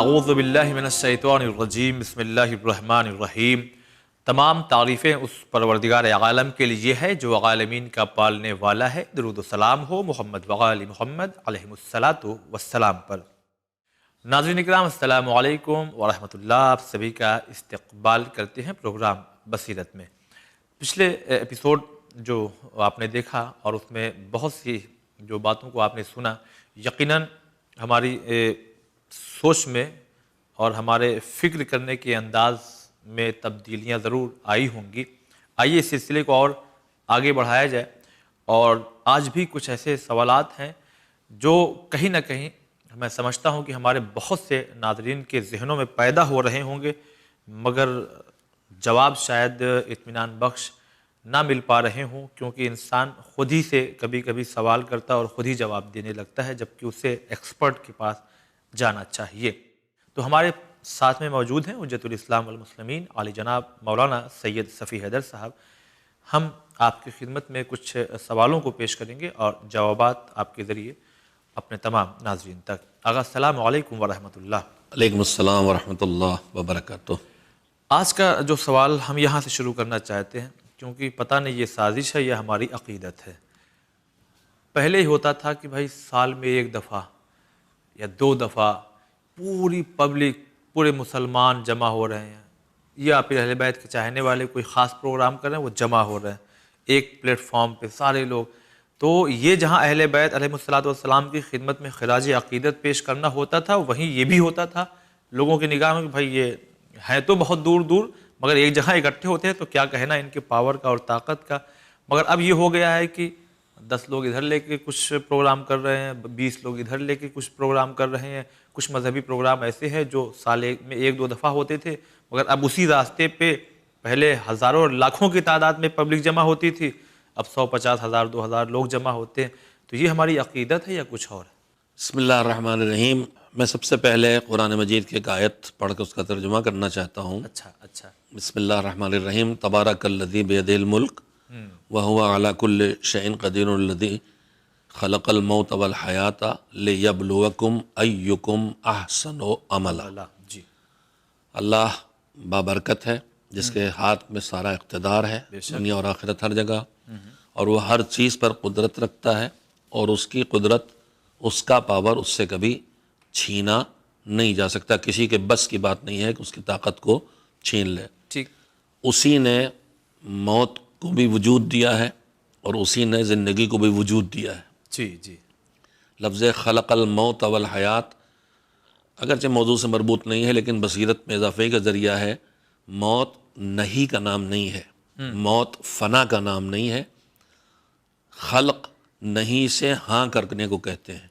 اعوذ باللہ من الشیطان الرجیم، بسم اللہ الرحمن الرحیم۔ تمام تعریفیں اس پروردگار عالم کے لیے ہے جو عالمین کا پالنے والا ہے۔ درود و سلام ہو محمد وآل محمد علیہ الصلاۃ والسلام پر۔ ناظرین اکرام، السلام علیکم ورحمۃ اللہ، آپ سبھی کا استقبال کرتے ہیں پروگرام بصیرت میں۔ پچھلے ایپیسوڈ جو آپ نے دیکھا اور اس میں بہت سی جو باتوں کو آپ نے سنا، یقیناً ہماری سوچ میں اور ہمارے فکر کرنے کے انداز میں تبدیلیاں ضرور آئی ہوں گی۔ آئیے اس سلسلے کو اور آگے بڑھایا جائے، اور آج بھی کچھ ایسے سوالات ہیں جو کہیں نہ کہیں میں سمجھتا ہوں کہ ہمارے بہت سے ناظرین کے ذہنوں میں پیدا ہو رہے ہوں گے، مگر جواب شاید اطمینان بخش نہ مل پا رہے ہوں، کیونکہ انسان خود ہی سے کبھی کبھی سوال کرتا ہے اور خود ہی جواب دینے لگتا ہے، جبکہ اسے ایکسپرٹ کے پاس جانا چاہیے۔ تو ہمارے ساتھ میں موجود ہیں حجت الاسلام والمسلمین علی جناب مولانا سید صفی حیدر صاحب۔ ہم آپ کی خدمت میں کچھ سوالوں کو پیش کریں گے اور جوابات آپ کے ذریعے اپنے تمام ناظرین تک۔ آغا السلام علیکم ورحمۃ اللہ۔ علیکم السلام ورحمۃ اللہ وبرکاتہ۔ آج کا جو سوال ہم یہاں سے شروع کرنا چاہتے ہیں، کیونکہ پتہ نہیں یہ سازش ہے یا ہماری عقیدت ہے۔ پہلے ہی ہوتا تھا کہ بھائی سال میں ایک دفعہ یا دو دفعہ پوری پبلک، پورے مسلمان جمع ہو رہے ہیں، یا پھر اہل بیت کے چاہنے والے کوئی خاص پروگرام کر رہے ہیں، وہ جمع ہو رہے ہیں ایک پلیٹ فارم پہ سارے لوگ۔ تو یہ جہاں اہل بیت علیہ الصلوۃ والسلام کی خدمت میں خراج عقیدت پیش کرنا ہوتا تھا، وہیں یہ بھی ہوتا تھا لوگوں کی نگاہ میں کہ بھائی یہ ہیں تو بہت دور دور، مگر ایک جگہ اکٹھے ہوتے ہیں تو کیا کہنا ان کے پاور کا اور طاقت کا۔ مگر اب یہ ہو گیا ہے کہ 10 لوگ ادھر لے کے کچھ پروگرام کر رہے ہیں، 20 لوگ ادھر لے کے کچھ پروگرام کر رہے ہیں۔ کچھ مذہبی پروگرام ایسے ہیں جو سال میں ایک دو دفعہ ہوتے تھے، مگر اب اسی راستے پہ پہلے ہزاروں اور لاکھوں کی تعداد میں پبلک جمع ہوتی تھی، اب 150,000 2,000 لوگ جمع ہوتے ہیں۔ تو یہ ہماری عقیدت ہے یا کچھ اور ہے؟ بسم اللہ الرحمن الرحیم۔ میں سب سے پہلے قرآن مجید کی ایک آیت پڑھ کے اس کا ترجمہ کرنا چاہتا ہوں۔ اچھا۔ بسم اللہ الرحمن الرحیم۔ تبارک الذی بیدہ الملک وہو علی کل شیء قدیر الذی خلق الموت والحیات لیبلوکم ایکم احسن عملا۔ جی، اللہ بابرکت ہے، جس کے ہاتھ میں سارا اقتدار ہے، دنیا اور آخرت ہر جگہ، اور وہ ہر چیز پر قدرت رکھتا ہے، اور اس کی قدرت، اس کا پاور اس سے کبھی چھینا نہیں جا سکتا۔ کسی کے بس کی بات نہیں ہے کہ اس کی طاقت کو چھین لے۔ ٹھیک۔ اسی نے موت کو بھی وجود دیا ہے اور اسی نے زندگی کو بھی وجود دیا ہے۔ جی۔ لفظ خلق الموت والحیات اگرچہ موضوع سے مربوط نہیں ہے، لیکن بصیرت میں اضافے کا ذریعہ ہے۔ موت نہیں کا نام نہیں ہے، موت فنا کا نام نہیں ہے۔ خلق نہیں سے ہاں کرنے کو کہتے ہیں۔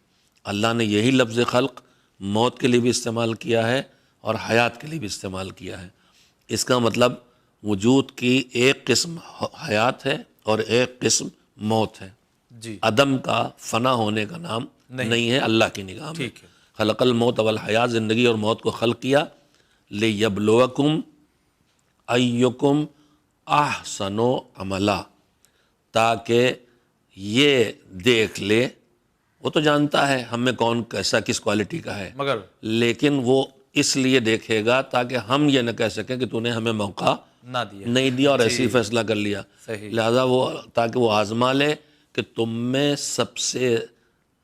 اللہ نے یہی لفظ خلق موت کے لیے بھی استعمال کیا ہے اور حیات کے لیے بھی استعمال کیا ہے۔ اس کا مطلب وجود کی ایک قسم حیات ہے اور ایک قسم موت ہے۔ جی، عدم کا، فنا ہونے کا نام نہیں ہے اللہ کی نگاہ میں۔ ٹھیک ہے۔ خلق الموت والحیات، زندگی اور موت کو خلق کیا، لیبلوکم ایکم احسن عملا، تاکہ یہ دیکھ لے۔ وہ تو جانتا ہے ہم میں کون کیسا کس کوالٹی کا ہے، مگر لیکن وہ اس لیے دیکھے گا تاکہ ہم یہ نہ کہہ سکیں کہ تو نے ہمیں موقع نہ دیا، نہیں دیا اور ایسی فیصلہ کر لیا۔ صحیح۔ لہذا وہ تاکہ وہ آزما لے کہ تم میں سب سے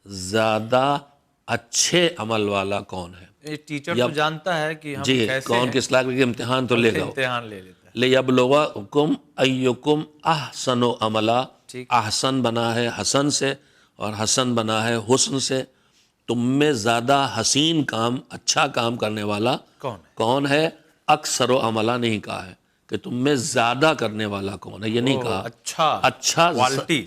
زیادہ اچھے عمل والا کون ہے۔ ٹیچر تو جانتا ہے کہ ہم جی، کیسے کون ہیں، کس لائق، امتحان تو لے گا، امتحان لے لیتا ہے۔ لیبلوکم ایکم احسن عملا۔ ٹھیک۔ احسن بنا ہے حسن سے اور حسن بنا ہے حسن سے۔ تم میں زیادہ حسین کام، اچھا کام کرنے والا کون ہے؟ اکثر و عملہ نہیں کہا ہے کہ تم میں زیادہ کرنے والا کون ہے، یہ نہیں کہا۔ اچھا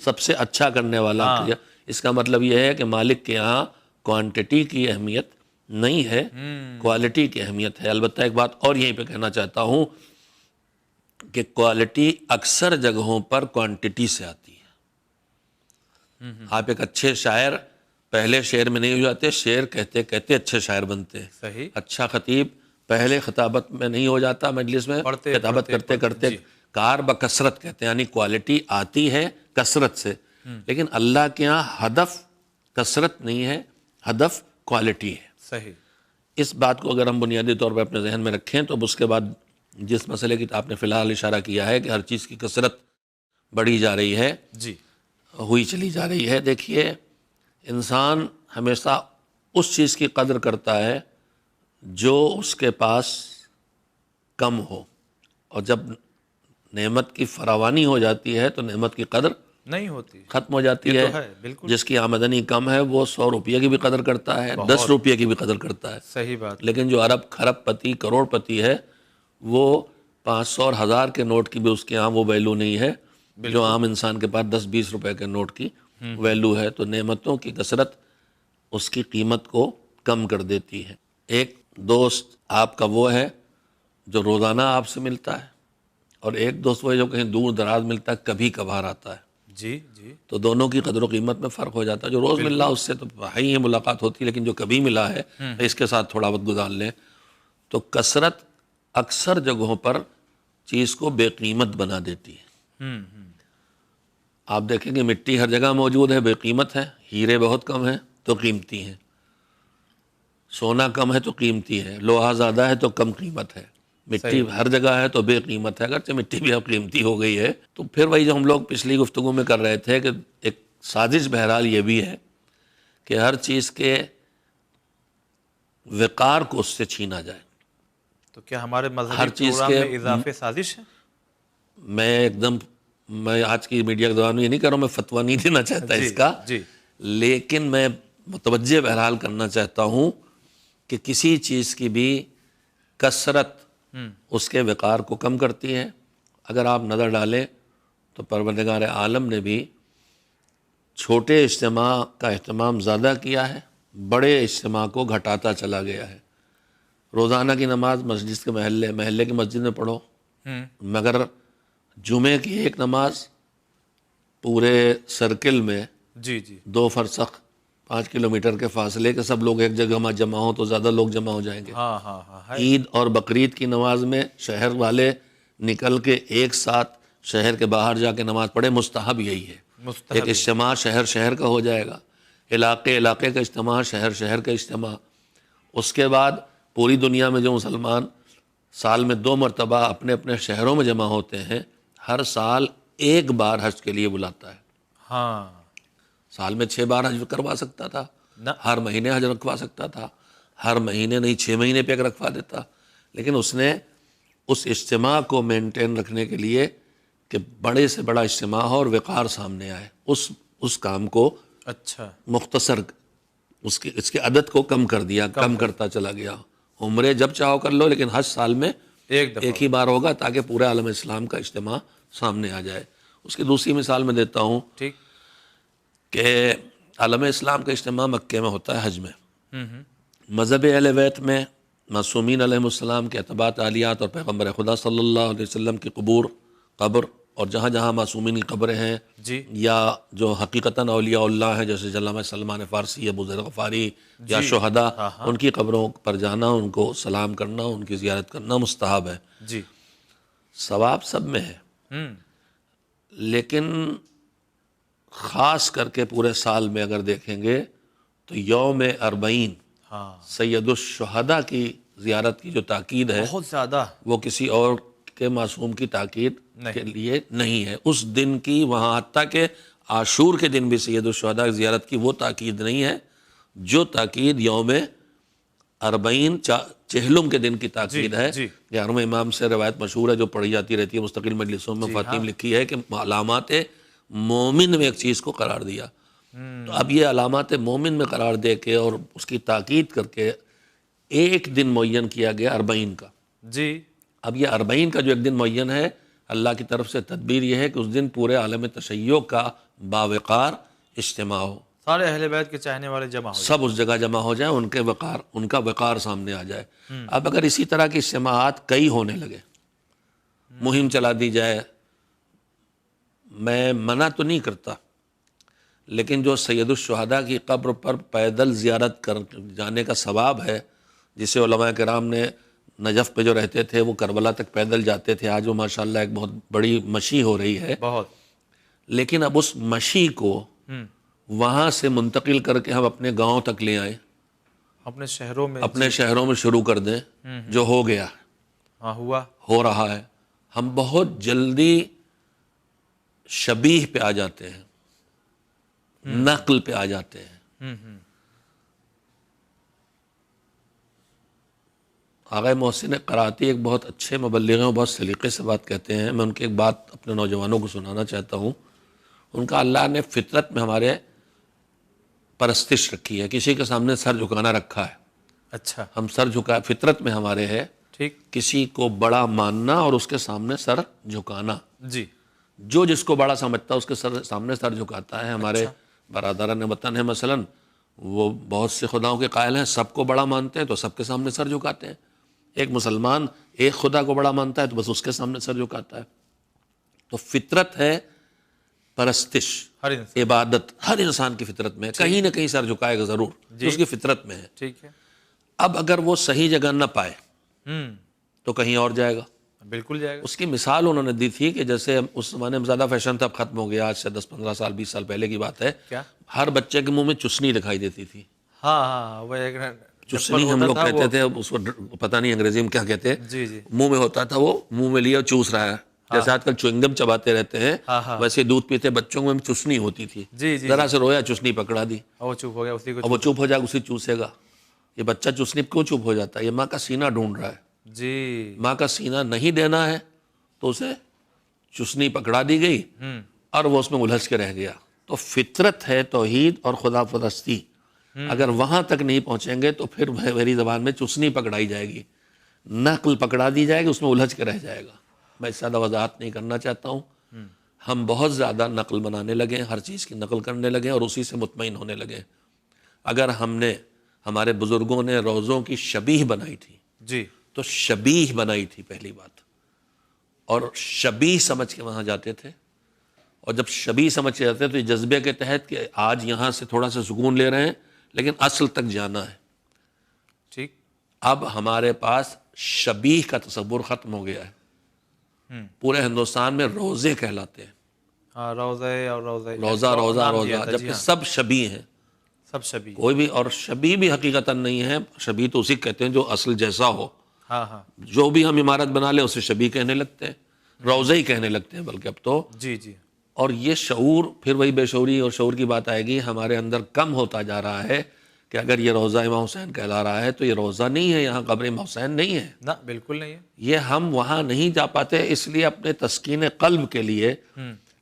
سب سے اچھا کرنے والا کیا۔ اس کا مطلب یہ ہے کہ مالک کے یہاں کوانٹٹی کی اہمیت نہیں ہے، کوالٹی کی اہمیت ہے۔ البتہ ایک بات اور یہیں پہ کہنا چاہتا ہوں کہ کوالٹی اکثر جگہوں پر کوانٹٹی سے آتی ہے۔ آپ ایک اچھے شاعر پہلے شعر میں نہیں ہو جاتے، شعر کہتے کہتے اچھے شاعر بنتے ہیں۔ صحیح۔ اچھا خطیب پہلے خطابت میں نہیں ہو جاتا، مجلس میں خطابت کرتے کرتے کار بکثرت کہتے ہیں، یعنی کوالٹی آتی ہے کثرت سے، لیکن اللہ کے ہاں ہدف کثرت نہیں ہے، ہدف کوالٹی ہے۔ صحیح۔ اس بات کو اگر ہم بنیادی طور پہ اپنے ذہن میں رکھیں تو اب اس کے بعد جس مسئلے کی آپ نے فی الحال اشارہ کیا ہے کہ ہر چیز کی کثرت بڑھی جا رہی ہے، جی ہوئی چلی جا رہی ہے. دیکھیے انسان ہمیشہ اس چیز کی قدر کرتا ہے جو اس کے پاس کم ہو، اور جب نعمت کی فراوانی ہو جاتی ہے تو نعمت کی قدر نہیں ہوتی. ختم ہو جاتی یہ ہے. تو ہے بالکل جس کی آمدنی کم ہے وہ 100 روپیے کی بھی قدر کرتا ہے، 10 روپیے کی بھی قدر کرتا ہے. صحیح بات. لیکن جو ارب کھرب پتی کروڑ پتی ہے وہ 500 اور 1000 کے نوٹ کی بھی اس کے یہاں وہ ویلو نہیں ہے جو عام انسان کے پاس 10-20 روپے کے نوٹ کی ویلو ہے. تو نعمتوں کی کثرت اس کی قیمت کو کم کر دیتی ہے. ایک دوست آپ کا وہ ہے جو روزانہ آپ سے ملتا ہے، اور ایک دوست وہ ہے جو کہیں دور دراز ملتا ہے، کبھی کبھار آتا ہے. جی جی تو دونوں کی قدر و قیمت میں فرق ہو جاتا ہے. جو روز مل رہا اس سے تو ہی ملاقات ہوتی ہے، لیکن جو کبھی ملا ہے اس کے ساتھ تھوڑا وقت گزار لیں. تو کثرت اکثر جگہوں پر چیز کو بے قیمت بنا دیتی ہے. آپ دیکھیں گے مٹی ہر جگہ موجود ہے، بے قیمت ہے. ہیرے بہت کم ہیں تو قیمتی ہیں، سونا کم ہے تو قیمتی ہے، لوہا زیادہ ہے تو کم قیمت ہے. مٹی ہر جگہ ہے تو بے قیمت ہے، اگرچہ مٹی بھی اب قیمتی ہو گئی ہے. تو پھر وہی جو ہم لوگ پچھلی گفتگو میں کر رہے تھے کہ ایک سازش بہرحال یہ بھی ہے کہ ہر چیز کے وقار کو اس سے چھینا جائے. تو کیا ہمارے ہر مذہبی چیز پروگرام کے میں اضافے سازش ہے؟ میں آج کی میڈیا کے دوران یہ نہیں کر رہا ہوں، میں فتویٰ نہیں دینا چاہتا اس کا، جی لیکن میں متوجہ بہرحال کرنا چاہتا ہوں کہ کسی چیز کی بھی کثرت اس کے وقار کو کم کرتی ہے. اگر آپ نظر ڈالیں تو پروردگار عالم نے بھی چھوٹے اجتماع کا اہتمام زیادہ کیا ہے، بڑے اجتماع کو گھٹاتا چلا گیا ہے. روزانہ کی نماز مسجد کے محلے کی مسجد میں پڑھو، مگر جمعے کی ایک نماز پورے سرکل میں جی جی 2 فرسخ 5 کلومیٹر کے فاصلے کے سب لوگ ایک جگہ میں جمع ہوں تو زیادہ لوگ جمع ہو جائیں گے. ہاں ہاں ہاں ہے. عید اور بقرعید کی نماز میں شہر والے نکل کے ایک ساتھ شہر کے باہر جا کے نماز پڑھے، مستحب یہی ہے. ایک اجتماع شہر کا ہو جائے گا، علاقے کا اجتماع، شہر کا اجتماع. اس کے بعد پوری دنیا میں جو مسلمان سال میں 2 مرتبہ اپنے اپنے شہروں میں جمع ہوتے ہیں، ہر سال ایک بار حج کے لیے بلاتا ہے. ہاں سال میں 6 بار حج کروا سکتا تھا، ہر مہینے حج رکھوا سکتا تھا، ہر مہینے نہیں 6 مہینے پہ رکھوا دیتا. لیکن اس نے اس اجتماع کو مینٹین رکھنے کے لیے کہ بڑے سے بڑا اجتماع ہو اور وقار سامنے آئے، اس کام کو اچھا مختصر اس کی عدد کو کم کر دیا، کم کرتا چلا گیا. عمرے جب چاہو کر لو، لیکن حج سال میں ایک ہی بار ہوگا تاکہ پورے عالم اسلام کا اجتماع سامنے آ جائے. اس کی دوسری مثال میں دیتا ہوں ٹھیک کہ عالم اسلام کا اجتماع مکے میں ہوتا ہے حج میں. مذہب اہل بیت میں معصومین علیہ السلام کے اتباعات عالیات اور پیغمبر خدا صلی اللہ علیہ وسلم کی قبر اور جہاں جہاں معصومین کی قبریں ہیں جی یا جو حقیقتاً اولیاء اللہ ہیں جیسے علامہ سلمان فارسی، ابو ذر غفاری یا شہداء، ان کی قبروں پر جانا، ان کو سلام کرنا، ان کی زیارت کرنا مستحب ہے. جی ثواب سب میں ہے، لیکن خاص کر کے پورے سال میں اگر دیکھیں گے تو یوم 40 ہاں سید الشہداء کی زیارت کی جو تاکید ہے بہت زیادہ وہ کسی اور کے معصوم کی تاکید کے لیے نہیں ہے. اس دن کی وہاں حتیٰ کہ عاشور کے دن بھی سید الشہداء کی زیارت کی وہ تاکید نہیں ہے جو تاکید یوم 40 چہلم کے دن کی تاکید ہے. 11ویں امام سے روایت مشہور ہے جو پڑھی جاتی رہتی ہے مستقل مجلسوں میں، فاتیم لکھی ہے کہ علامات مومن میں ایک چیز کو قرار دیا. تو اب یہ علامات مومن میں قرار دے کے اور اس کی تاکید کر کے ایک دن معین کیا گیا 40 کا. جی اب یہ 40 کا جو ایک دن معین ہے، اللہ کی طرف سے تدبیر یہ ہے کہ اس دن پورے عالم تشیع کا باوقار اجتماع ہو، سارے اہل بیت کے چاہنے والے جمع ہو سب اس جگہ جمع ہو جائیں، ان کا وقار سامنے آ جائے. اب اگر اسی طرح کی اجتماعات کئی ہونے لگے، مہم چلا دی جائے، میں منع تو نہیں کرتا، لیکن جو سید الشہداء کی قبر پر پیدل زیارت کر جانے کا ثواب ہے، جسے علماء کرام نے نجف پہ جو رہتے تھے وہ کربلا تک پیدل جاتے تھے، آج وہ ماشاءاللہ ایک بہت بڑی مشی ہو رہی ہے، بہت. لیکن اب اس مشی کو وہاں سے منتقل کر کے ہم اپنے گاؤں تک لے آئیں اپنے شہروں میں اپنے شہروں میں شروع کر دیں جو ہو گیا، ہاں ہوا، ہو رہا ہے. ہم بہت جلدی شبیہ پہ آ جاتے ہیں، نقل پہ آ جاتے ہیں. آغا محسن قراتی ایک بہت اچھے مبلغ ہیں، بہت سلیقے سے بات کہتے ہیں. میں ان کی ایک بات اپنے نوجوانوں کو سنانا چاہتا ہوں. ان کا اللہ نے فطرت میں ہمارے پرستش رکھی ہے، کسی کے سامنے سر جھکانا رکھا ہے. اچھا ہم سر جھکا، فطرت میں ہمارے ہے ٹھیک، کسی کو بڑا ماننا اور اس کے سامنے سر جھکانا. جی جو جس کو بڑا سمجھتا ہے اس کے سامنے سر جھکاتا ہے. ہمارے برادران وطن ہے مثلا، وہ بہت سے خداؤں کے قائل ہیں، سب کو بڑا مانتے ہیں تو سب کے سامنے سر جھکاتے ہیں. ایک مسلمان ایک خدا کو بڑا مانتا ہے تو بس اس کے سامنے سر جھکاتا ہے. تو فطرت ہے پرستش، ہر انسان، عبادت ہر انسان کی فطرت میں ہے. کہیں نہ کہیں سر جھکائے گا ضرور، اس کی فطرت میں ہے. ٹھیک ہے، اب اگر وہ صحیح جگہ نہ پائے تو کہیں اور جائے گا. بالکل جائے گا. اس کی مثال انہوں نے دی تھی کہ جیسے اس زمانے میں زیادہ فیشن تھا، اب ختم ہو گیا، آج سے 10-15 سال 20 سال پہلے کی بات ہے. کیا؟ ہر بچے کے منہ میں چسنی دکھائی دیتی تھی. ہاں وہ ایک چسنی ہم لوگ کہتے تھے، اس کو پتہ نہیں انگریزی میں کیا کہتے ہیں. جی جی منہ میں ہوتا تھا، وہ منہ میں لیا چوس رہا ہے. جیسے آج کل چوئنگم چباتے رہتے ہیں، ویسے دودھ پیتے بچوں میں چسنی ہوتی تھی. جی جی، ذرا سے رویا چسنی پکڑا دی، وہ چپ ہو گیا، اسی کو اور وہ چپ ہو جائے گا، اسی چوسے گا. یہ بچہ چسنی کیوں چپ ہو جاتا ہے؟ یہ ماں کا سینہ ڈھونڈ رہا ہے. جی ماں کا سینہ نہیں دینا ہے تو اسے چسنی پکڑا دی گئی اور وہ اس میں الجھ کے رہ گیا. تو فطرت ہے توحید اور خدا پرستی. اگر وہاں تک نہیں پہنچیں گے تو پھر میری زبان میں چسنی پکڑائی جائے گی، نقل پکڑا دی جائے گی، اس میں الجھ کے رہ جائے گا. میں اس زیادہ وضاحت نہیں کرنا چاہتا ہوں. ہم بہت زیادہ نقل بنانے لگے، ہر چیز کی نقل کرنے لگے اور اسی سے مطمئن ہونے لگے. اگر ہمارے بزرگوں نے روزوں کی شبیہ بنائی تھی جی، تو شبیہ بنائی تھی پہلی بات، اور شبیہ سمجھ کے وہاں جاتے تھے. اور جب شبیہ سمجھ کے جاتے تھے تو یہ جذبے کے تحت کہ آج یہاں سے تھوڑا سا سکون لے رہے ہیں لیکن اصل تک جانا ہے. ٹھیک، اب ہمارے پاس شبیہ کا تصور ختم ہو گیا ہے. پورے ہندوستان میں روزے کہلاتے ہیں، ہاں روزہ اور روزہ روزہ روزہ نام روزہ، دیا تھا، جبکہ سب شبیہ ہیں. سب شبیہ، کوئی بھی، اور شبیہ بھی حقیقتاً نہیں ہے. شبیہ تو اسی کہتے ہیں جو اصل جیسا ہو. ہاں ہاں جو بھی ہم عمارت بنا لیں اسے شبیہ کہنے لگتے ہیں، روزہ ہی کہنے لگتے ہیں بلکہ اب تو. جی جی، اور یہ شعور، پھر وہی بے شعوری اور شعور کی بات آئے گی، ہمارے اندر کم ہوتا جا رہا ہے کہ اگر یہ روزہ امام حسین کہلا رہا ہے تو یہ روزہ نہیں ہے، یہاں قبر امام حسین نہیں ہے. نہ بالکل نہیں ہے. یہ ہم وہاں نہیں جا پاتے، اس لیے اپنے تسکین قلب کے لیے،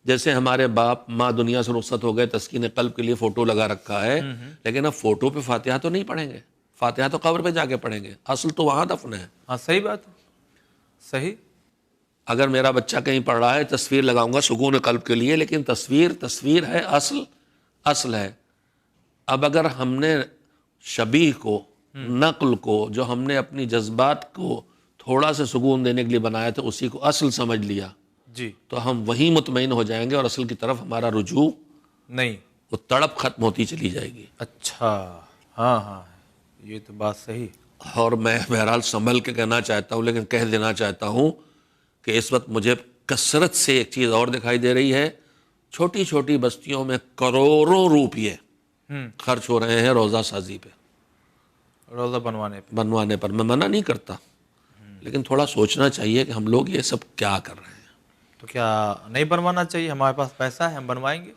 جیسے ہمارے باپ ماں دنیا سے رخصت ہو گئے، تسکین قلب کے لیے فوٹو لگا رکھا ہے. لیکن اب فوٹو پہ فاتحہ تو نہیں پڑھیں گے، فاتحہ تو قبر پہ جا کے پڑھیں گے. اصل تو وہاں دفن ہے. ہاں صحیح بات ہے، صحیح. اگر میرا بچہ کہیں پڑھ رہا ہے، تصویر لگاؤں گا سکون قلب کے لیے، لیکن تصویر ہے، اصل ہے. اب اگر ہم نے شبیہ کو، نقل کو، جو ہم نے اپنی جذبات کو تھوڑا سا سکون دینے کے لیے بنایا تھا، اسی کو اصل سمجھ لیا جی، تو ہم وہیں مطمئن ہو جائیں گے اور اصل کی طرف ہمارا رجوع، نہیں. وہ تڑپ ختم ہوتی چلی جائے گی. اچھا، ہاں ہاں، یہ تو بات صحیح. اور میں بہرحال سنبھل کے کہنا چاہتا ہوں، لیکن کہہ دینا چاہتا ہوں کہ اس وقت مجھے کثرت سے ایک چیز اور دکھائی دے رہی ہے. چھوٹی چھوٹی بستیوں میں کروڑوں روپیے خرچ ہو رہے ہیں روزہ سازی پہ، روزہ بنوانے پر. میں منع نہیں کرتا، لیکن تھوڑا سوچنا چاہیے کہ ہم لوگ یہ سب کیا کر رہے ہیں. تو کیا نہیں بنوانا چاہیے؟ ہمارے پاس پیسہ ہے، ہم بنوائیں گے.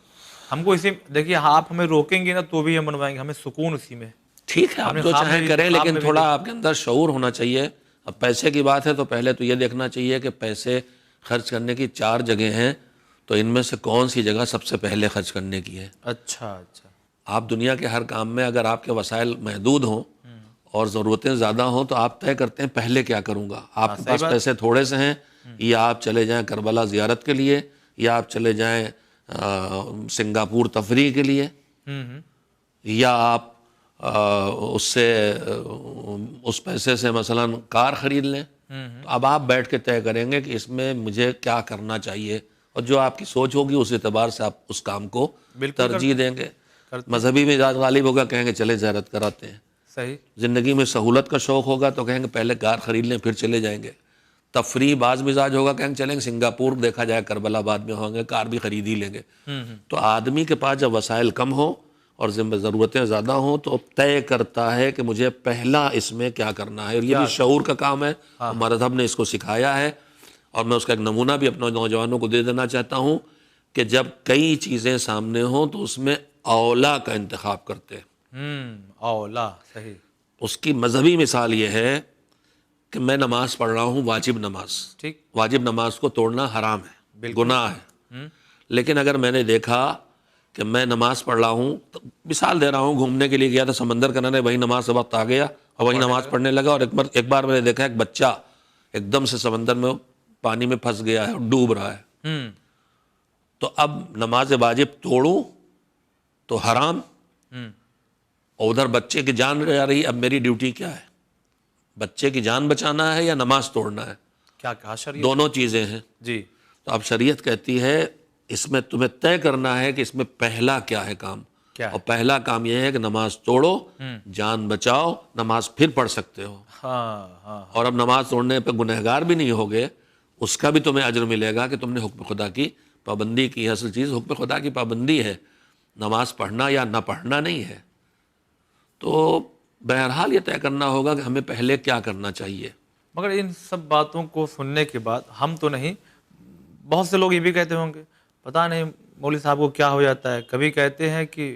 ہم کو اسی، دیکھیے آپ ہمیں روکیں گے نا تو بھی ہم بنوائیں گے، ہمیں سکون اسی میں. ٹھیک ہے، آپ جو چاہیں کریں، لیکن تھوڑا آپ کے اندر شعور ہونا چاہیے. اب پیسے کی بات ہے تو پہلے تو یہ دیکھنا چاہیے کہ پیسے خرچ کرنے کی 4 جگہیں ہیں، تو ان میں سے کون سی جگہ سب سے پہلے خرچ کرنے کی ہے. اچھا. آپ دنیا کے ہر کام میں اگر آپ کے وسائل محدود ہوں اور ضرورتیں زیادہ ہوں تو آپ طے کرتے ہیں پہلے کیا کروں گا. آپ کے پاس پیسے تھوڑے سے ہیں، یا آپ چلے جائیں کربلا زیارت کے لیے، یا آپ چلے جائیں سنگاپور تفریح کے لیے، یا آپ اس پیسے سے مثلا کار خرید لیں. تو اب آپ بیٹھ کے طے کریں گے کہ اس میں مجھے کیا کرنا چاہیے، اور جو آپ کی سوچ ہوگی اس اعتبار سے آپ اس کام کو ترجیح دیں گے. مذہبی مزاج غالب ہوگا، کہیں گے چلے زیارت کراتے ہیں. صحیح. زندگی میں سہولت کا شوق ہوگا تو کہیں گے پہلے کار خرید لیں پھر چلے جائیں گے. تفریح باز مزاج ہوگا، کہیں گے چلیں گے سنگاپور دیکھا جائے، کربلا بعد میں ہوں گے، کار بھی خرید ہی لیں گے. تو آدمی کے پاس جب وسائل کم ہو اور ضرورتیں زیادہ ہوں تو طے کرتا ہے کہ مجھے پہلا اس میں کیا کرنا ہے، اور یہ بھی شعور کا کام ہے، مذہب نے اس کو سکھایا ہے۔ اور میں اس کا ایک نمونہ بھی اپنے نوجوانوں کو دے دینا چاہتا ہوں کہ جب کئی چیزیں سامنے ہوں تو اس میں اولا کا انتخاب کرتے ہیں۔ اولا، صحیح، اس کی مذہبی مثال یہ ہے کہ میں نماز پڑھ رہا ہوں، واجب نماز، ٹھیک، واجب نماز کو توڑنا حرام ہے، گناہ ہے، لیکن اگر میں نے دیکھا کہ میں نماز پڑھ رہا ہوں، مثال دے رہا ہوں، گھومنے کے لیے گیا تھا سمندر کنارے، وہی نماز کا وقت آ گیا اور وہی نماز پڑھنے لگا، اور ایک بار میں نے دیکھا ایک بچہ ایک دم سے سمندر میں پانی میں پھنس گیا ہے اور ڈوب رہا ہے، تو اب نماز واجب توڑوں تو حرام، اور ادھر بچے کی جان جا رہی، اب میری ڈیوٹی کیا ہے؟ بچے کی جان بچانا ہے یا نماز توڑنا ہے؟ کیا کہا شریعت؟ دونوں چیزیں ہیں۔ جی، تو اب شریعت کہتی ہے اس میں تمہیں طے کرنا ہے کہ اس میں پہلا کیا ہے کام، کیا ہے؟ اور پہلا کام یہ ہے کہ نماز توڑو، جان بچاؤ، نماز پھر پڑھ سکتے ہو، ہاں، اور اب نماز توڑنے پہ گنہگار بھی نہیں ہوگے، اس کا بھی تمہیں اجر ملے گا کہ تم نے حکم خدا کی پابندی کی۔ اصل چیز حکم خدا کی پابندی ہے، نماز پڑھنا یا نہ پڑھنا نہیں ہے۔ تو بہرحال یہ طے کرنا ہوگا کہ ہمیں پہلے کیا کرنا چاہیے۔ مگر ان سب باتوں کو سننے کے بعد ہم تو نہیں، بہت سے لوگ یہ بھی کہتے ہوں گے پتہ نہیں مولوی صاحب کو کیا ہو جاتا ہے، کبھی کہتے ہیں کہ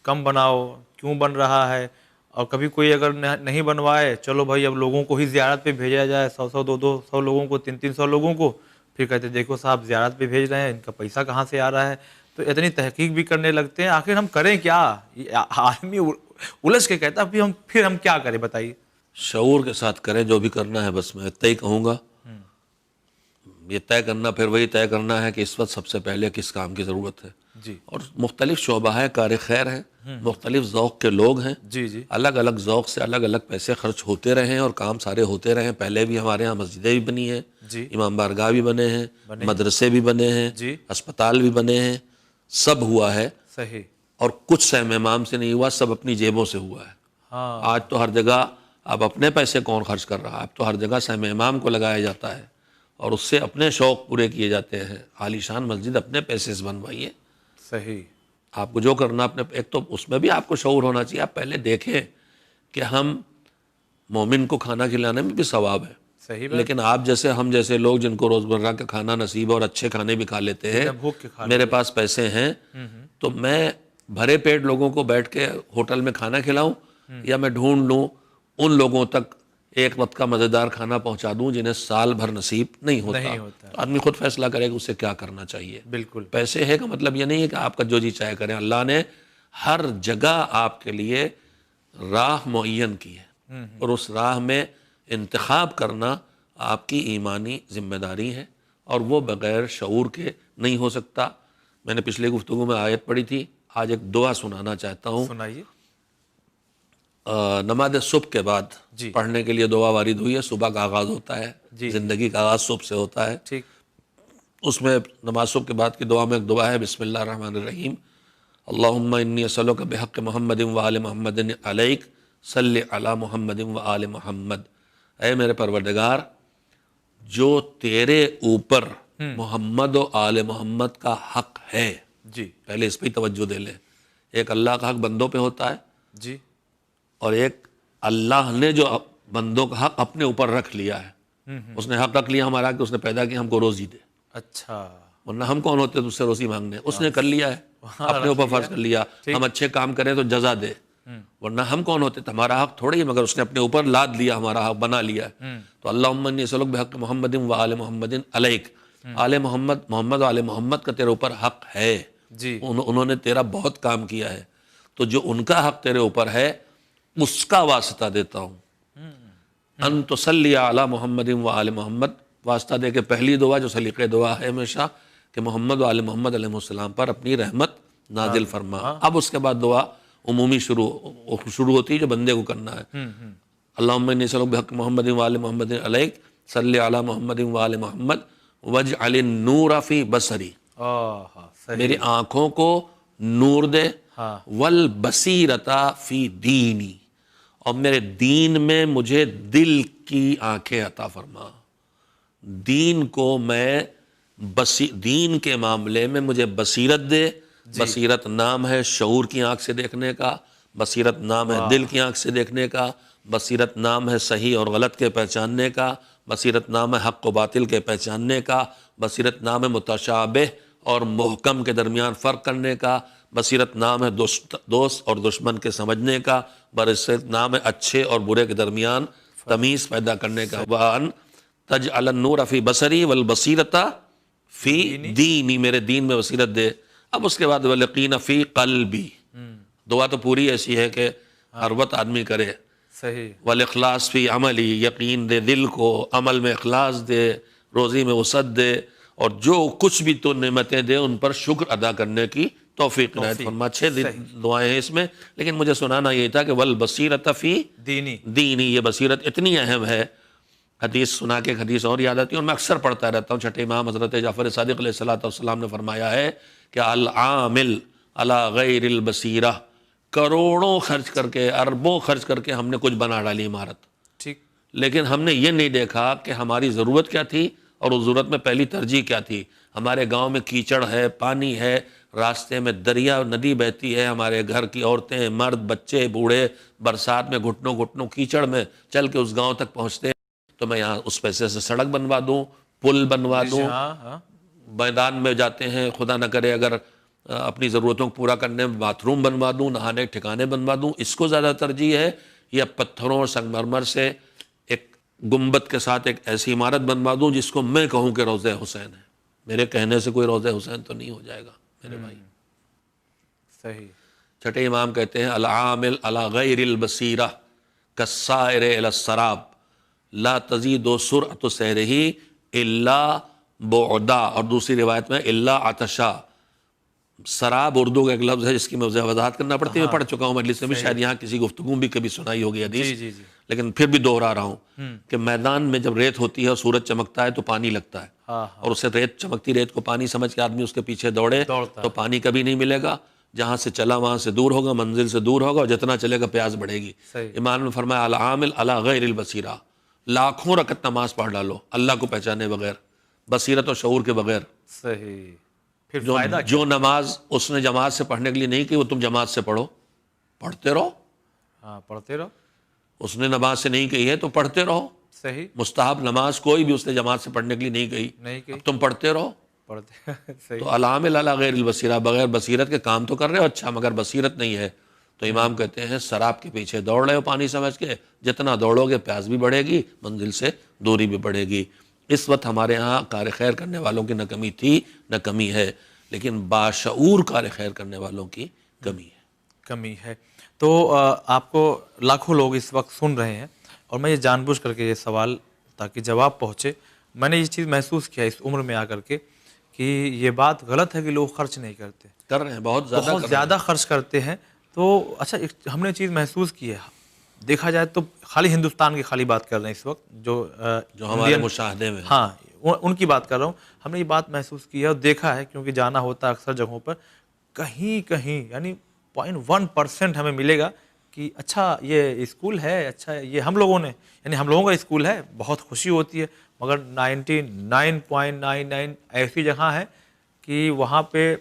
کم بناؤ، کیوں بن رہا ہے، اور کبھی کوئی اگر نہیں بنوائے، چلو بھائی اب لوگوں کو ہی زیارت پہ بھیجا جائے، 100 200 لوگوں کو، 300 لوگوں کو، پھر کہتے دیکھو صاحب زیارت پہ بھیج رہے ہیں، ان کا پیسہ کہاں سے آ رہا ہے، تو اتنی تحقیق بھی کرنے لگتے ہیں۔ آخر ہم کریں کیا؟ آدمی الجھ کے کہتا پھر ہم کیا کریں بتائیے؟ شعور کے ساتھ کریں جو بھی کرنا ہے، بس میں اتنا ہی کہوں گا۔ یہ طے کرنا، پھر وہی طے کرنا ہے کہ اس وقت سب سے پہلے کس کام کی ضرورت ہے، جی اور مختلف شعبہ ہے، کار خیر ہے، مختلف ذوق کے لوگ ہیں، جی جی الگ الگ ذوق سے الگ الگ پیسے خرچ ہوتے رہے ہیں اور کام سارے ہوتے رہے ہیں۔ پہلے بھی ہمارے ہاں مسجدیں بھی بنی ہیں، جی امام بارگاہ بھی بنے ہیں، مدرسے بھی بنے ہیں، جی اسپتال بھی بنے ہیں، سب ہوا ہے، صحیح، اور کچھ سہم امام سے نہیں ہوا، سب اپنی جیبوں سے ہوا ہے۔ ہاں آج تو ہر جگہ اب اپنے پیسے کون خرچ کر رہا ہے، اب تو ہر جگہ سہم امام کو لگایا جاتا ہے اور اس سے اپنے شوق پورے کیے جاتے ہیں۔ عالی شان مسجد اپنے پیسے سے بنوائیے، صحیح، آپ کو جو کرنا اپنے، ایک تو اس میں بھی آپ کو شعور ہونا چاہیے، آپ پہلے دیکھیں کہ ہم مومن کو کھانا کھلانے میں بھی ثواب ہے، صحیح بات، لیکن آپ جیسے ہم جیسے لوگ جن کو روزمرہ کا کھانا نصیب ہے اور اچھے کھانے بھی کھا لیتے ہیں، بھوک کے کھا میرے پاس پیسے ہیں، تو میں بھرے پیٹ لوگوں کو بیٹھ کے ہوٹل میں کھانا کھلاؤں، یا میں ڈھونڈ لوں ان لوگوں تک ایک وقت کا مزیدار کھانا پہنچا دوں جنہیں سال بھر نصیب نہیں ہوتا۔ تو آدمی خود فیصلہ کرے کہ اسے کیا کرنا چاہیے۔ بالکل، پیسے ہے کا مطلب یہ نہیں ہے کہ آپ کا جو جی چاہے کریں، اللہ نے ہر جگہ آپ کے لیے راہ معین کی ہے، اور اس راہ میں انتخاب کرنا آپ کی ایمانی ذمہ داری ہے، اور وہ بغیر شعور کے نہیں ہو سکتا۔ میں نے پچھلے گفتگو میں آیت پڑھی تھی، آج ایک دعا سنانا چاہتا ہوں۔ سنائیے، نماز صبح کے بعد جی پڑھنے کے لیے دعا وارد ہوئی ہے، صبح کا آغاز ہوتا ہے، جی زندگی کا آغاز صبح سے ہوتا ہے، ٹھیک، اس میں نماز صبح کے بعد کی دعا میں ایک دعا ہے، بسم اللہ الرحمن الرحیم، اللہم انی اسألک بحق محمد و آل محمد علیک صلی علی محمد و آل محمد۔ اے میرے پروردگار، جو تیرے اوپر محمد و آل محمد کا حق ہے، جی پہلے اس پہ ہی توجہ دے لیں۔ ایک اللہ کا حق بندوں پہ ہوتا ہے، جی اور ایک اللہ نے جو بندوں کا حق اپنے اوپر رکھ لیا ہے۔ اس نے حق رکھ لیا ہمارا کہ اس نے پیدا کیا ہم کو روزی دے، اچھا، ورنہ ہم کون ہوتے تو اس سے روزی مانگنے، اس نے کر لیا ہے، اپنے اوپر فرض کر لیا، ہم اچھے کام کریں تو جزا دے، ورنہ ہم کون ہوتے، ہمارا حق تھوڑی ہے، مگر اس نے اپنے اوپر لاد لیا، ہمارا حق بنا لیا ہے۔ تو اللہم انی اسألک بحق محمد و آل محمد علیک، آل محمد، محمد و آل محمد کا تیرے اوپر حق ہے، جی انہوں نے تیرا بہت کام کیا ہے، تو جو ان کا حق تیرے اوپر ہے اس کا واسطہ دیتا ہوں، ان تصلی علی محمد و آل محمد، واسطہ دے کے پہلی دعا جو سلیقہ دعا ہے ہمیشہ کہ محمد و آل محمد علیہ السلام پر اپنی رحمت نازل فرما۔ اب اس کے بعد دعا عمومی شروع ہوتی ہے جو بندے کو کرنا ہے، اللہم انی اسألک بحق محمد و آل محمد علیک صلی علی محمد و آل محمد واجعل النور فی بصری، صحیح، میری آنکھوں کو نور دے، ہاں والبصیرۃ فی دینی، اور میرے دین میں مجھے دل کی آنکھیں عطا فرما، دین کو میں دین کے معاملے میں مجھے بصیرت دے، بصیرت نام ہے شعور کی آنکھ سے دیکھنے کا، بصیرت نام ہے دل کی آنکھ سے دیکھنے کا، بصیرت نام ہے صحیح اور غلط کے پہچاننے کا، بصیرت نام ہے حق و باطل کے پہچاننے کا، بصیرت نام ہے متشابہ اور محکم کے درمیان فرق کرنے کا، بصیرت نام ہے دوست اور دشمن کے سمجھنے کا، بصیرت نام ہے اچھے اور برے کے درمیان تمیز پیدا کرنے کا۔ وَأَن تَجْعَلَ النُّورَ فِي بَصَرِي وَالْبَصِيرَةَ فِي دِينِي، میرے دین میں بصیرت دے۔ اب اس کے بعد وَالْيَقِينَ فِي قَلْبِي، دعا تو پوری ایسی ہے کہ ہر وقت آدمی کرے۔ صحیح۔ والاخلاص فی عملی، یقین دے دل کو، عمل میں اخلاص دے، روزی میں وسعت دے، اور جو کچھ بھی تو نعمتیں دے ان پر شکر ادا کرنے کی توفیق عنایت فرما۔ 6 دعائیں ہیں اس میں، لیکن مجھے سنانا یہ تھا کہ والبصیرۃ فی دینی، یہ بصیرت اتنی اہم ہے۔ حدیث سنا کے ایک حدیث اور یاد آتی ہے اور میں اکثر پڑھتا رہتا ہوں۔ چھٹے امام حضرت جعفر صادق علیہ السلام نے فرمایا ہے کہ العامل علی غیر البصیرہ، کروڑوں خرچ کر کے، اربوں خرچ کر کے ہم نے کچھ بنا ڈالی عمارت، ٹھیک، لیکن ہم نے یہ نہیں دیکھا کہ ہماری ضرورت کیا تھی اور اس ضرورت میں پہلی ترجیح کیا تھی۔ ہمارے گاؤں میں کیچڑ ہے، پانی ہے، راستے میں دریا ندی بہتی ہے، ہمارے گھر کی عورتیں، مرد، بچے، بوڑھے برسات میں گھٹنوں گھٹنوں کیچڑ میں چل کے اس گاؤں تک پہنچتے ہیں، تو میں یہاں اس پیسے سے سڑک بنوا دوں، پل بنوا دوں۔ میدان میں جاتے ہیں، خدا نہ کرے اگر اپنی ضرورتوں کو پورا کرنے میں باتھ روم بنوا دوں، نہانے کے ٹھکانے بنوا دوں، اس کو زیادہ ترجیح ہے، یا پتھروں اور سنگ مرمر سے ایک گنبد کے ساتھ ایک ایسی عمارت بنوا دوں جس کو میں کہوں کہ روضہ حسین ہے؟ میرے کہنے سے کوئی روضہ حسین تو نہیں ہو جائے گا میرے بھائی۔ صحیح۔ چھٹے امام کہتے ہیں العامل علی غیر البصیرہ کالسائر الی السراب لا تزید سرعۃ سیرہ الا بعدا، اور دوسری روایت میں الا عطشا۔ سراب اردو کا ایک لفظ ہے جس کی مجھے وضاحت کرنا پڑتی ہے، میں پڑھ چکا ہوں مجلس میں بھی، شاید یہاں کسی گفتگو بھی کبھی سنائی ہوگی حدیث، لیکن پھر بھی دوہرا رہا ہوں کہ میدان میں جب ریت ہوتی ہے اور سورج چمکتا ہے تو پانی لگتا ہے، اور اسے ریت چمکتی ریت کو پانی سمجھ کے آدمی اس کے پیچھے دوڑے تو پانی کبھی نہیں ملے گا، جہاں سے چلا وہاں سے دور ہوگا، منزل سے دور ہوگا، اور جتنا چلے گا پیاس بڑھے گی۔ امام نے فرمایا العامل علی غیر البصیرہ، لاکھوں رکعت نماز پڑھ ڈالو اللہ کو پہچانے بغیر، بصیرت اور شعور کے بغیر۔ صحیح۔ پھر جو نماز اس نے جماعت سے پڑھنے کے لیے نہیں کی وہ تم جماعت سے پڑھو، پڑھتے رہو۔ ہاں، پڑھتے رہو۔ اس نے نماز سے نہیں کہی ہے تو پڑھتے رہو۔ صحیح۔ مستحب نماز کوئی بھی اس نے جماعت سے پڑھنے کے لیے نہیں کہی، اب تم پڑھتے رہو۔ پڑھتے۔ صحیح۔ تو العامل علی غیر البصیرہ، بغیر بصیرت کے کام تو کر رہے ہو اچھا، مگر بصیرت نہیں ہے، تو امام کہتے ہیں سراب کے پیچھے دوڑ رہے ہو پانی سمجھ کے، جتنا دوڑو گے پیاس بھی بڑھے گی، منزل سے دوری بھی بڑھے گی۔ اس وقت ہمارے ہاں کار خیر کرنے والوں کی نہ کمی تھی نہ کمی ہے، لیکن باشعور کار خیر کرنے والوں کی کمی ہے۔ تو آپ کو لاکھوں لوگ اس وقت سن رہے ہیں، اور میں یہ جان بوجھ کر کے یہ سوال تاکہ جواب پہنچے، میں نے یہ چیز محسوس کیا اس عمر میں آ کر کے کہ یہ بات غلط ہے کہ لوگ خرچ نہیں کرتے، کر رہے ہیں، بہت زیادہ خرچ کرتے ہیں۔ تو اچھا، ہم نے چیز محسوس کی ہے، دیکھا جائے تو خالی ہندوستان کی خالی بات کر رہے ہیں اس وقت، جو ہمارے مشاہدے میں، ہاں ان کی بات کر رہا ہوں، ہم نے یہ بات محسوس کی ہے اور دیکھا ہے، کیونکہ جانا ہوتا ہے اکثر جگہوں پر، کہیں کہیں یعنی 0.1% ہمیں ملے گا کہ اچھا یہ اسکول ہے، اچھا یہ ہم لوگوں نے، یعنی ہم لوگوں کا اسکول ہے، بہت خوشی ہوتی ہے، مگر 99.99 ایسی جگہ ہیں کہ وہاں پہ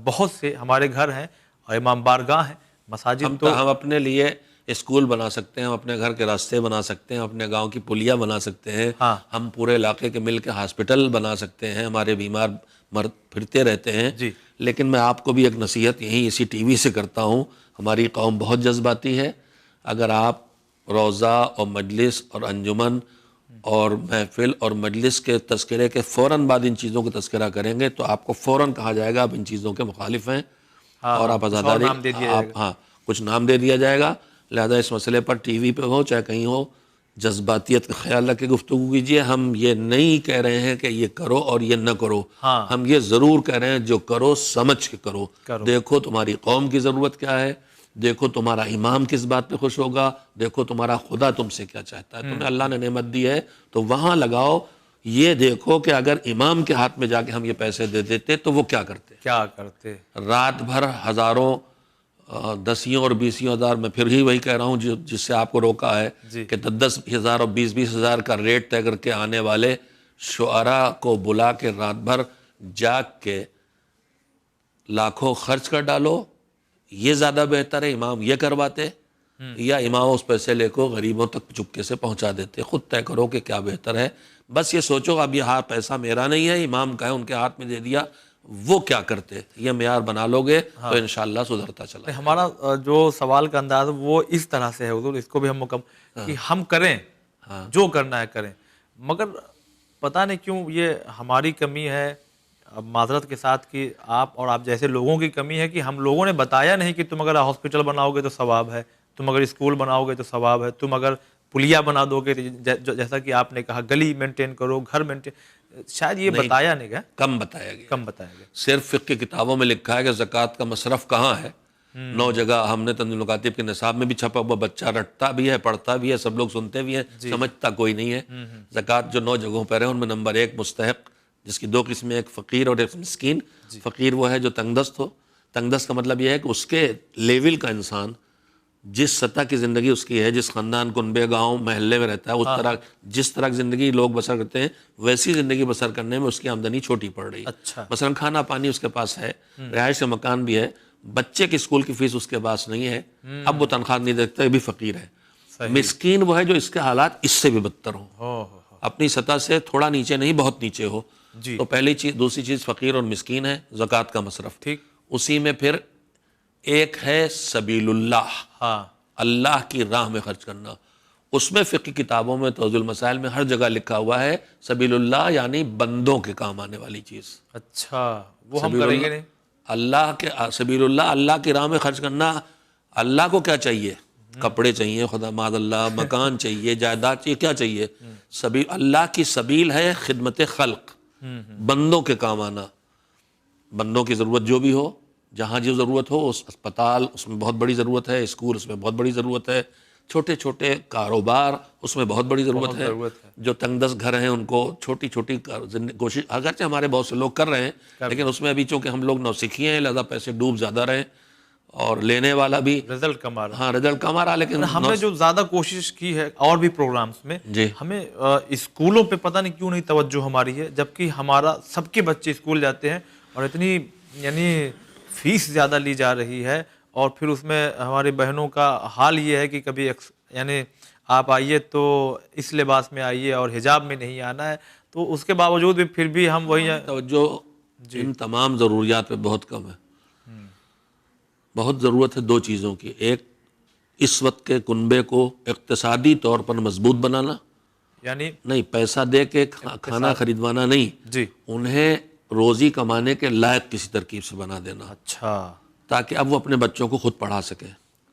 بہت سے ہمارے گھر ہیں اور امام بارگاہ ہیں، مساجد۔ تو ہم اپنے لیے اسکول بنا سکتے ہیں، ہم اپنے گھر کے راستے بنا سکتے ہیں، اپنے گاؤں کی پلیاں بنا سکتے ہیں، ہم پورے علاقے کے مل کے ہاسپٹل بنا سکتے ہیں، ہمارے بیمار مرد پھرتے رہتے ہیں، لیکن میں آپ کو بھی ایک نصیحت یہیں اسی ٹی وی سے کرتا ہوں، ہماری قوم بہت جذباتی ہے، اگر آپ روضہ اور مجلس اور انجمن اور محفل اور مجلس کے تذکرے کے فوراً بعد ان چیزوں کا تذکرہ کریں گے تو آپ کو فوراً کہا جائے گا آپ ان چیزوں کے مخالف ہیں، اور آپ آزاداری، کچھ نام دے دیا جائے گا، لہذا اس مسئلے پر ٹی وی پہ ہو چاہے کہیں ہو، جذباتیت کا خیال رکھ کے گفتگو کیجیے۔ ہم یہ نہیں کہہ رہے ہیں کہ یہ کرو اور یہ نہ کرو، ہم یہ ضرور کہہ رہے ہیں جو کرو سمجھ کے کرو، دیکھو تمہاری قوم کی ضرورت کیا ہے، دیکھو تمہارا امام کس بات پہ خوش ہوگا، دیکھو تمہارا خدا تم سے کیا چاہتا ہے، تمہیں اللہ نے نعمت دی ہے تو وہاں لگاؤ، یہ دیکھو کہ اگر امام کے ہاتھ میں جا کے ہم یہ پیسے دے دیتے تو وہ کیا کرتے، رات بھر ہزاروں، 10 اور 20 ہزار، میں پھر ہی وہی کہہ رہا ہوں جس سے آپ کو روکا ہے کہ 10 ہزار اور 20 ہزار کا ریٹ طے کر کے آنے والے شعراء کو بلا کے رات بھر جاگ کے لاکھوں خرچ کر ڈالو، یہ زیادہ بہتر ہے امام یہ کرواتے، یا امام اس پیسے لے کو غریبوں تک چپکے سے پہنچا دیتے؟ خود طے کرو کہ کیا بہتر ہے. بس یہ سوچو اب یہ پیسہ میرا نہیں ہے، امام کا ہے، ان کے ہاتھ میں دے دیا، وہ کیا کرتے، یہ معیار بنا لو گے تو انشاءاللہ سدھرتا چلا. ہمارا جو سوال کا انداز وہ اس طرح سے ہے حضور، اس کو بھی ہم کہ ہم کریں جو کرنا ہے کریں، مگر پتہ نہیں کیوں یہ ہماری کمی ہے، اب معذرت کے ساتھ کہ آپ اور آپ جیسے لوگوں کی کمی ہے کہ ہم لوگوں نے بتایا نہیں کہ تم اگر ہاسپٹل بناؤ گے تو ثواب ہے، تم اگر اسکول بناؤ گے تو ثواب ہے، تم اگر پلیا بنا دو گے جیسا کہ آپ نے کہا گلی مینٹین کرو، گھر مینٹین، شاید یہ بتایا نہیں گیا، کم بتایا گیا. کم بتایا گیا. صرف فقہ کی کتابوں میں لکھا ہے کہ زکوٰۃ کا مصرف کہاں ہے. 9 جگہ ہم نے تنظیم الکاتب کے نصاب میں بھی چھپا ہوا، بچہ رٹتا بھی ہے، پڑھتا بھی ہے، سب لوگ سنتے بھی ہیں، سمجھتا کوئی نہیں ہے. زکوٰۃ جو 9 جگہوں پر ہے ان میں نمبر 1 مستحق، جس کی 2 قسمیں، ایک فقیر اور ایک مسکین. فقیر وہ ہے جو تنگ دست ہو. تنگ دست کا مطلب یہ ہے کہ اس کے لیول کا انسان، جس سطح کی زندگی اس کی ہے، جس خاندان کنبے گاؤں محلے میں رہتا ہے، اس طرح جس طرح کی زندگی لوگ بسر کرتے ہیں ویسی زندگی بسر کرنے میں اس کی آمدنی چھوٹی پڑ رہی ہے. مثلا کھانا پانی اس کے پاس ہے، رہائش کا مکان بھی ہے، بچے کی اسکول کی فیس اس کے پاس نہیں ہے، اب وہ تنخواہ نہیں دیکھتا، یہ بھی فقیر ہے. مسکین وہ ہے جو اس کے حالات اس سے بھی بدتر ہوں، اپنی سطح سے تھوڑا نیچے نہیں، بہت نیچے ہو. تو پہلی چیز. دوسری چیز فقیر اور مسکین ہے، زکوٰۃ کا مصرف. اسی میں پھر ایک ہے سبیل اللہ، اللہ کی راہ میں خرچ کرنا. اس میں فقہ کتابوں میں توضیح المسائل میں ہر جگہ لکھا ہوا ہے سبیل اللہ یعنی بندوں کے کام آنے والی چیز. اچھا، وہ ہم کریں گے نہیں. اللہ کے سبیل اللہ، اللہ کی راہ میں خرچ کرنا. اللہ کو کیا چاہیے؟ کپڑے چاہیے، خدا معاذ اللہ، مکان چاہیے، جائیداد چاہیے، کیا چاہیے؟ سبیل اللہ کی سبیل ہے خدمت خلق، بندوں کے کام آنا. بندوں کی ضرورت جو بھی ہو، جہاں جو ضرورت ہو، اس اسپتال اس میں بہت بڑی ضرورت ہے، اسکول اس میں بہت بڑی ضرورت ہے، چھوٹے چھوٹے کاروبار اس میں بہت بڑی ضرورت ہے. جو تنگ دست گھر ہیں ان کو چھوٹی چھوٹی کوشش، اگرچہ ہمارے بہت سے لوگ کر رہے ہیں، لیکن اس میں ابھی چونکہ ہم لوگ نوسکھی ہیں لہذا پیسے ڈوب زیادہ رہے اور لینے والا بھی رزلٹ کم آ رہا. ہاں رزلٹ کم آ رہا. لیکن ہم نے جو زیادہ کوشش کی ہے اور بھی پروگرامز میں، ہمیں اسکولوں پہ پتہ نہیں کیوں نہیں توجہ ہماری ہے، جبکہ ہمارا سب کے بچے اسکول جاتے ہیں اور اتنی یعنی فیس زیادہ لی جا رہی ہے. اور پھر اس میں ہماری بہنوں کا حال یہ ہے کہ کبھی یعنی آپ آئیے تو اس لباس میں آئیے اور حجاب میں نہیں آنا ہے، تو اس کے باوجود بھی پھر بھی ہم وہی توجہ ان تمام ضروریات پہ بہت کم ہے. بہت ضرورت ہے 2 چیزوں کی. ایک اس وقت کے کنبے کو اقتصادی طور پر مضبوط بنانا، یعنی نہیں پیسہ دے کے کھانا خریدوانا نہیں، انہیں روزی کمانے کے لائق کسی ترکیب سے بنا دینا. اچھا، تاکہ اب وہ اپنے بچوں کو خود پڑھا سکے،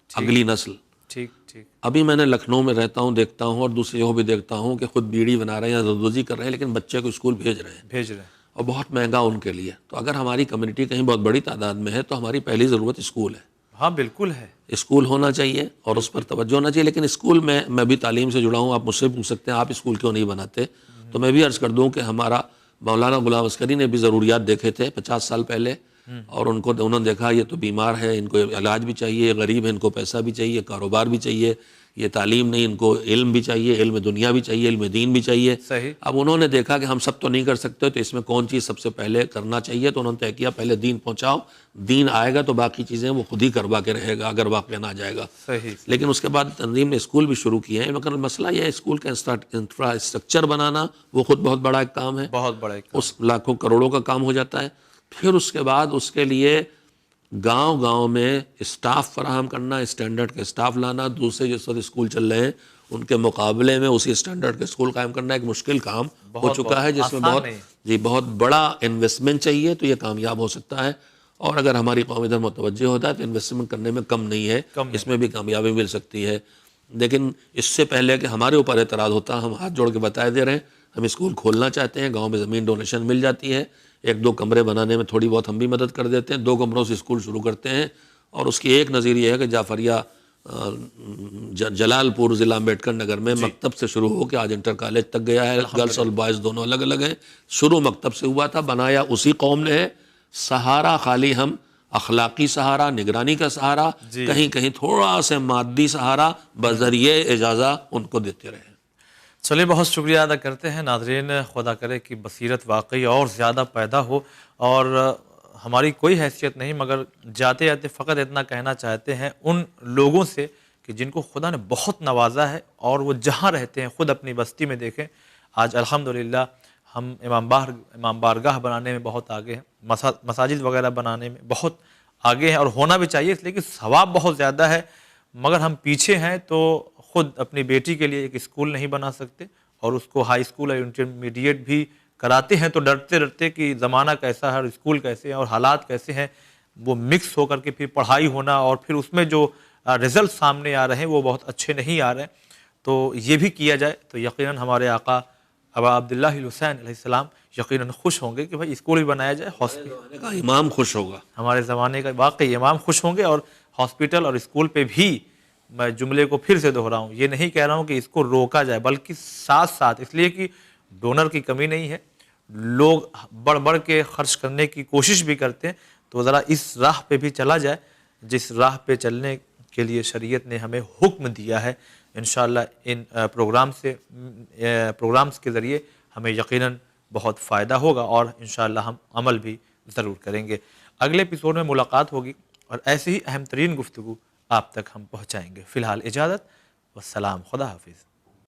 اگلی نسل. ٹھیک ٹھیک. ابھی میں نے لکھنؤ میں رہتا ہوں، دیکھتا ہوں، اور دوسری جگہوں بھی دیکھتا ہوں کہ خود بیڑی بنا رہے ہیں یا زردوزی کر رہے ہیں، لیکن بچے کو اسکول بھیج رہے ہیں اور بہت مہنگا ان کے لیے. تو اگر ہماری کمیونٹی کہیں بہت بڑی تعداد میں ہے تو ہماری پہلی ضرورت اسکول ہے. ہاں بالکل ہے، اسکول ہونا چاہیے اور اس پر توجہ ہونا چاہیے. لیکن اسکول میں بھی تعلیم سے جڑا ہوں، آپ مجھ سے پوچھ سکتے ہیں آپ اسکول کیوں نہیں بناتے، تو میں بھی عرض کر دوں کہ ہمارا مولانا غلام عسکری نے بھی ضروریات دیکھے تھے 50 سال پہلے، اور انہوں نے دیکھا یہ تو بیمار ہے، ان کو علاج بھی چاہیے، یہ غریب ہے، ان کو پیسہ بھی چاہیے، کاروبار بھی چاہیے، یہ تعلیم نہیں، ان کو علم بھی چاہیے، علم دنیا بھی چاہیے، علم دین بھی چاہیے. اب انہوں نے دیکھا کہ ہم سب تو نہیں کر سکتے، تو اس میں کون چیز سب سے پہلے کرنا چاہیے، تو انہوں نے طے کیا پہلے دین پہنچاؤ، دین آئے گا تو باقی چیزیں وہ خود ہی کروا کے رہے گا اگر واقعہ نہ جائے گا. لیکن اس کے بعد تنظیم نے اسکول بھی شروع کیے ہیں، مگر مسئلہ یہ ہے اسکول کا انفراسٹرکچر بنانا وہ خود بہت بڑا ایک کام ہے، بہت بڑا ایک اس لاکھوں کروڑوں کا کام ہو جاتا ہے. پھر اس کے بعد اس کے لیے گاؤں گاؤں میں اسٹاف فراہم کرنا، اسٹینڈرڈ کے اسٹاف لانا، دوسرے جس وقت اسکول چل رہے ہیں ان کے مقابلے میں اسی اسٹینڈرڈ کے اسکول قائم کرنا ایک مشکل کام ہو چکا ہے، جس میں بہت بڑا انویسٹمنٹ چاہیے تو یہ کامیاب ہو سکتا ہے. اور اگر ہماری قوم ادھر متوجہ ہوتا ہے تو انویسٹمنٹ کرنے میں کم نہیں ہے، اس میں بھی کامیابی مل سکتی ہے. لیکن اس سے پہلے کہ ہمارے اوپر اعتراض ہوتا، ہم ہاتھ جوڑ کے بتائے دے رہے ہیں ہم اسکول کھولنا چاہتے ہیں، گاؤں میں زمین ڈونیشن مل جاتی ہے، 1-2 کمرے بنانے میں تھوڑی بہت ہم بھی مدد کر دیتے ہیں، 2 کمروں سے اسکول شروع کرتے ہیں. اور اس کی ایک نظیر یہ ہے کہ جعفریہ جلال پور ضلع امبیڈکر نگر میں مکتب سے شروع ہو کے آج انٹر کالج تک گیا ہے، گرلس اور بوائز دونوں الگ الگ ہیں. شروع مکتب سے ہوا تھا، بنایا اسی قوم نے ہے. سہارا خالی ہم اخلاقی سہارا، نگرانی کا سہارا، کہیں کہیں تھوڑا سے مادی سہارا بذریعہ اجازہ ان کو دیتے رہے. چلیے بہت شکریہ ادا کرتے ہیں. ناظرین، خدا کرے کہ بصیرت واقعی اور زیادہ پیدا ہو اور ہماری کوئی حیثیت نہیں، مگر جاتے جاتے فقط اتنا کہنا چاہتے ہیں ان لوگوں سے کہ جن کو خدا نے بہت نوازا ہے اور وہ جہاں رہتے ہیں، خود اپنی بستی میں دیکھیں، آج الحمدللہ ہم امام بارگاہ بنانے میں بہت آگے ہیں، مساجد وغیرہ بنانے میں بہت آگے ہیں، اور ہونا بھی چاہیے، اس لیے کہ ثواب بہت زیادہ ہے، مگر ہم پیچھے ہیں۔ تو خود اپنی بیٹی کے لیے ایک اسکول نہیں بنا سکتے، اور اس کو ہائی اسکول اور انٹرمیڈیٹ بھی کراتے ہیں تو ڈرتے ڈرتے کہ زمانہ کیسا ہے اور اسکول کیسے ہیں اور حالات کیسے ہیں، وہ مکس ہو کر کے پھر پڑھائی ہونا، اور پھر اس میں جو رزلٹ سامنے آ رہے ہیں وہ بہت اچھے نہیں آ رہے ہیں۔ تو یہ بھی کیا جائے تو یقیناً ہمارے آقا ابا عبداللہ الحسین علیہ السلام یقیناً خوش ہوں گے کہ بھائی اسکول بھی بنایا جائے، زمانے کا امام خوش ہوگا، ہمارے زمانے کا واقعی امام خوش ہوں گے، اور ہاسپٹل اور اسکول پہ بھی میں جملے کو پھر سے دہراؤں، یہ نہیں کہہ رہا ہوں کہ اس کو روکا جائے، بلکہ ساتھ ساتھ، اس لیے کہ ڈونر کی کمی نہیں ہے، لوگ بڑھ بڑھ کے خرچ کرنے کی کوشش بھی کرتے ہیں، تو ذرا اس راہ پہ بھی چلا جائے جس راہ پہ چلنے کے لیے شریعت نے ہمیں حکم دیا ہے۔ انشاءاللہ ان پروگرامز کے ذریعے ہمیں یقیناً بہت فائدہ ہوگا، اور انشاءاللہ ہم عمل بھی ضرور کریں گے۔ اگلے ایپیسوڈ میں ملاقات ہوگی اور ایسی ہی اہم ترین گفتگو آپ تک ہم پہنچائیں گے۔ فی الحال اجازت، والسلام، خدا حافظ۔